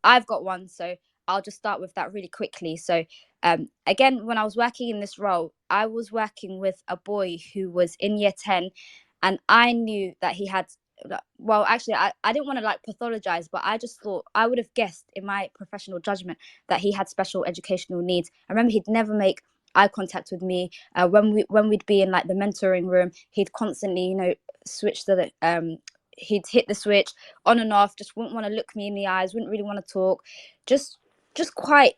I've got one, so I'll just start with that really quickly. So, again, when I was working in this role, I was working with a boy who was in year 10, and I knew that he had. Well, actually, I didn't want to like pathologize, but I just thought I would have guessed in my professional judgment that he had special educational needs. I remember he'd never make eye contact with me. When we'd be in like the mentoring room, he'd constantly, switch the he'd hit the switch on and off, just wouldn't want to look me in the eyes, wouldn't really want to talk, just just quite,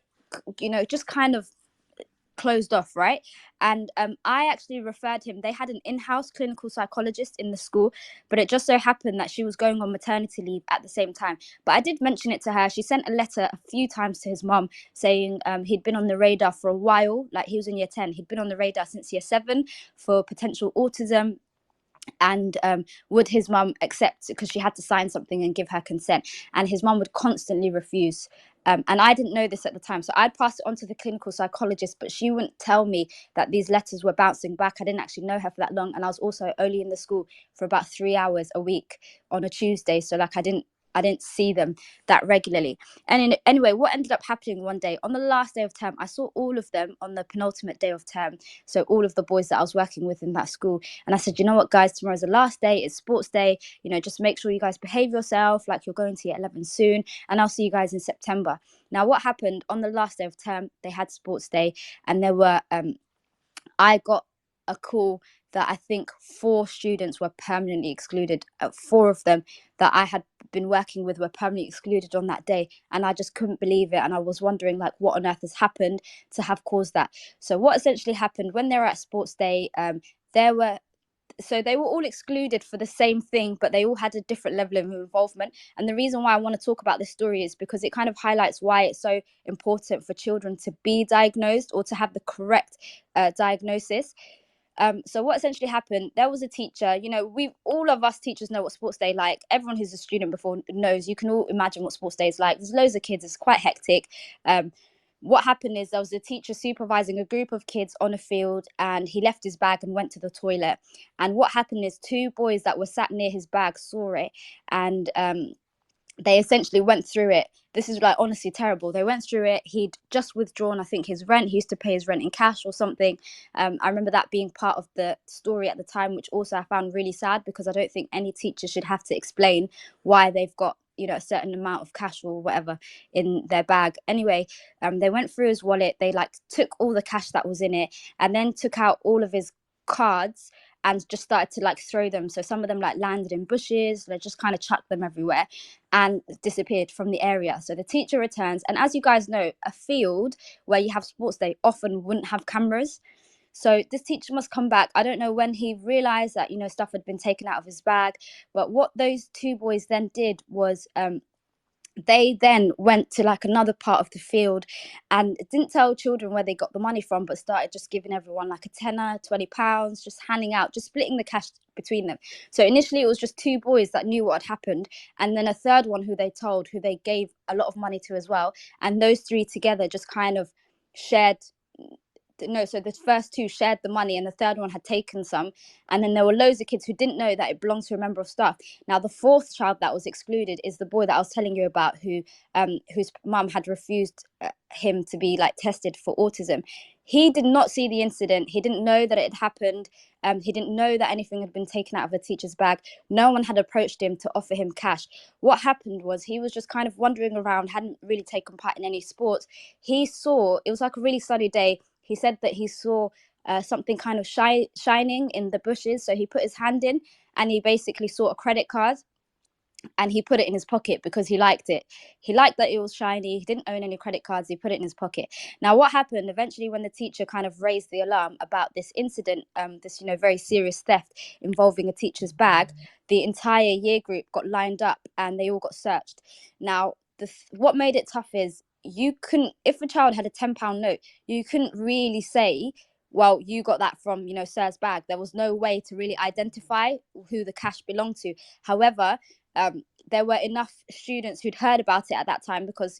just kind of closed off, right? And I actually referred him. They had an in-house clinical psychologist in the school, but it just so happened that she was going on maternity leave at the same time. But I did mention it to her. She sent a letter a few times to his mum saying he'd been on the radar for a while. Like, he was in year 10, he'd been on the radar since year 7 for potential autism. And would his mum accept, because she had to sign something and give her consent, and his mum would constantly refuse. And I didn't know this at the time, so I'd pass it on to the clinical psychologist, but she wouldn't tell me that these letters were bouncing back. I didn't actually know her for that long, and I was also only in the school for about 3 hours a week on a Tuesday, so like I didn't see them that regularly. And anyway, what ended up happening one day on the last day of term, I saw all of them on the penultimate day of term. So all of the boys that I was working with in that school. And I said, you know what, guys, tomorrow's the last day. It's sports day. Just make sure you guys behave yourself. Like, you're going to year 11 soon. And I'll see you guys in September. Now, what happened on the last day of term, they had sports day. And there were, I got a call that I think 4 students were permanently excluded. 4 of them that I had been working with were permanently excluded on that day, and I just couldn't believe it. And I was wondering, like, what on earth has happened to have caused that. So what essentially happened when they were at sports day, there were so they were all excluded for the same thing, but they all had a different level of involvement. And the reason why I want to talk about this story is because it kind of highlights why it's so important for children to be diagnosed, or to have the correct diagnosis. So what essentially happened, there was a teacher, we all of us teachers know what sports day like. Everyone who's a student before knows. You can all imagine what sports day is like. There's loads of kids. It's quite hectic. What happened is there was a teacher supervising a group of kids on a field, and he left his bag and went to the toilet. And what happened is 2 boys that were sat near his bag saw it, and they essentially went through it. This is like honestly terrible. They went through it. He'd just withdrawn, I think, his rent. He used to pay his rent in cash or something. I remember that being part of the story at the time, which also I found really sad, because I don't think any teacher should have to explain why they've got, a certain amount of cash or whatever in their bag. Anyway, they went through his wallet. They like took all the cash that was in it, and then took out all of his cards and just started to like throw them. So some of them like landed in bushes. They just kind of chucked them everywhere and disappeared from the area. So the teacher returns, and as you guys know, a field where you have sports day often wouldn't have cameras. So this teacher must come back. I don't know when he realized that, stuff had been taken out of his bag. But what those 2 boys then did was they then went to like another part of the field and didn't tell children where they got the money from, but started just giving everyone like a tenner, £20, just handing out, just splitting the cash between them. So initially it was just 2 boys that knew what had happened, and then a third one who they told, who they gave a lot of money to as well. And those 3 together just kind of shared. No, so the first 2 shared the money, and the third one had taken some. And then there were loads of kids who didn't know that it belonged to a member of staff. Now, the 4th child that was excluded is the boy that I was telling you about, whose mum had refused him to be like tested for autism. He did not see the incident. He didn't know that it had happened. He didn't know that anything had been taken out of a teacher's bag. No one had approached him to offer him cash. What happened was he was just kind of wandering around, hadn't really taken part in any sports. He saw, it was like a really sunny day. He said that he saw something kind of shining in the bushes. So he put his hand in, and he basically saw a credit card, and he put it in his pocket because he liked it. He liked that it was shiny. He didn't own any credit cards. He put it in his pocket. Now, what happened eventually when the teacher kind of raised the alarm about this incident, this, very serious theft involving a teacher's bag, the entire year group got lined up and they all got searched. Now, what made it tough is you couldn't, if a child had a £10 note, you couldn't really say, well, you got that from, Sir's bag. There was no way to really identify who the cash belonged to. However, there were enough students who'd heard about it at that time, because,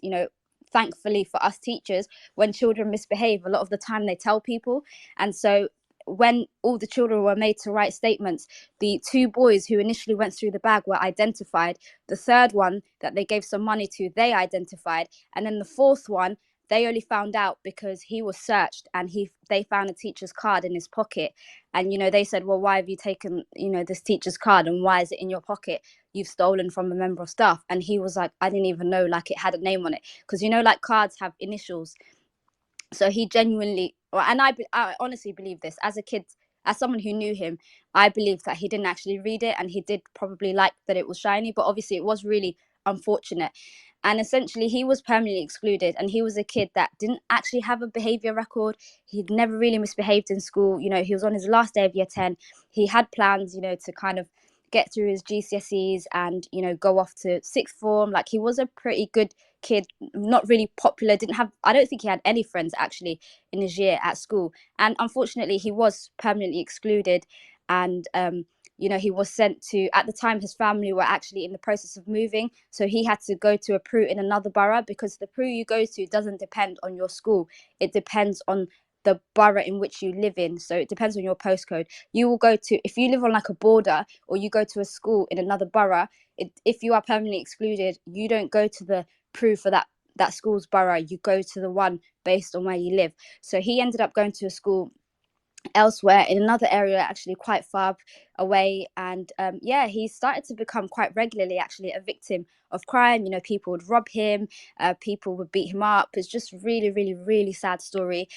thankfully for us teachers, when children misbehave, a lot of the time they tell people. And so when all the children were made to write statements, the two boys who initially went through the bag were identified. The third one that they gave some money to, they identified. And then the fourth one, they only found out because he was searched, and they found a teacher's card in his pocket. And they said, well, why have you taken this teacher's card, and why is it in your pocket? You've stolen from a member of staff. And he was like, I didn't even know like it had a name on it, because like cards have initials. So he genuinely, and I honestly believe this as a kid, as someone who knew him, I believe that he didn't actually read it, and he did probably like that it was shiny, but obviously it was really unfortunate. And essentially he was permanently excluded, and he was a kid that didn't actually have a behavior record. He'd never really misbehaved in school. He was on his last day of year 10. He had plans to kind of get through his GCSEs and go off to sixth form. Like, he was a pretty good kid, not really popular, I don't think he had any friends actually in his year at school. And unfortunately he was permanently excluded. And he was sent to, at the time his family were actually in the process of moving, so he had to go to a PRU in another borough, because the PRU you go to doesn't depend on your school, it depends on the borough in which you live in. So it depends on your postcode. You will go to, if you live on like a border, or you go to a school in another borough, if you are permanently excluded, you don't go to the PRU for that school's borough, you go to the one based on where you live. So he ended up going to a school elsewhere in another area, actually quite far away. And he started to become quite regularly actually a victim of crime. People would rob him, people would beat him up. It's just really, really, really sad story.